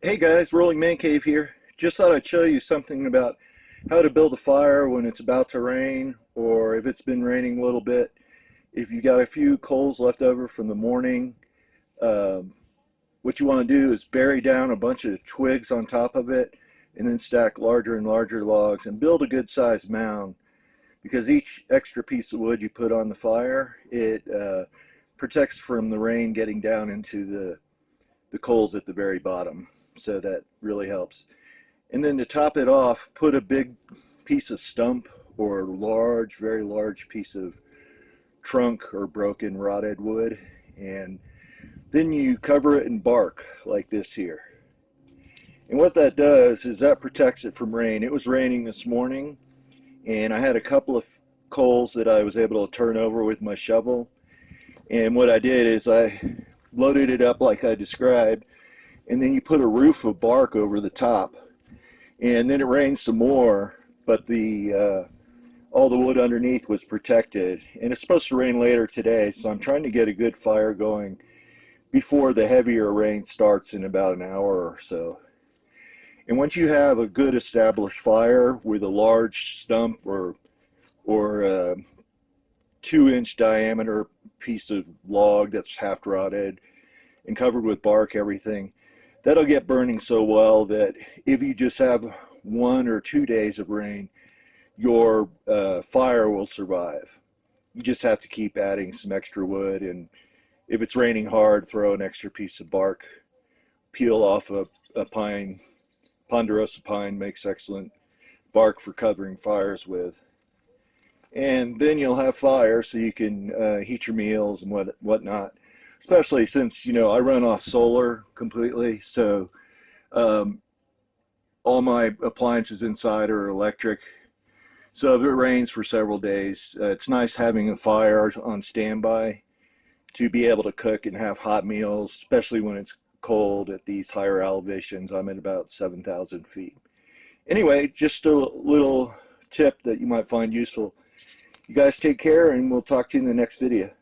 Hey guys, Rolling Man Cave here. Just thought I'd show you something about how to build a fire when it's about to rain, or if it's been raining a little bit. If you got a few coals left over from the morning, um, what you want to do is bury down a bunch of twigs on top of it and then stack larger and larger logs and build a good sized mound, because each extra piece of wood you put on the fire, it protects from the rain getting down into the coals at the very bottom. So that really helps. And then to top it off, put a big piece of stump or large, very large piece of trunk or broken rotted wood, and then you cover it in bark like this here. And what that does is that protects it from rain. It was raining this morning, and I had a couple of coals that I was able to turn over with my shovel. And what I did is I loaded it up like I described, and then you put a roof of bark over the top, and then it rained some more, but the all the wood underneath was protected. And it's supposed to rain later today, so I'm trying to get a good fire going before the heavier rain starts in about an hour or so. And once you have a good established fire with a large stump or 2-inch diameter piece of log that's half rotted and covered with bark, everything, that'll get burning so well that if you just have 1 or 2 days of rain, your fire will survive. You just have to keep adding some extra wood, and if it's raining hard, throw an extra piece of bark. Peel off a pine. Ponderosa pine makes excellent bark for covering fires with. And then you'll have fire so you can heat your meals and whatnot. Especially since, you know, I run off solar completely, so all my appliances inside are electric. So if it rains for several days, it's nice having a fire on standby to be able to cook and have hot meals, especially when it's cold at these higher elevations. I'm at about 7,000 feet. Anyway, just a little tip that you might find useful. You guys take care, and we'll talk to you in the next video.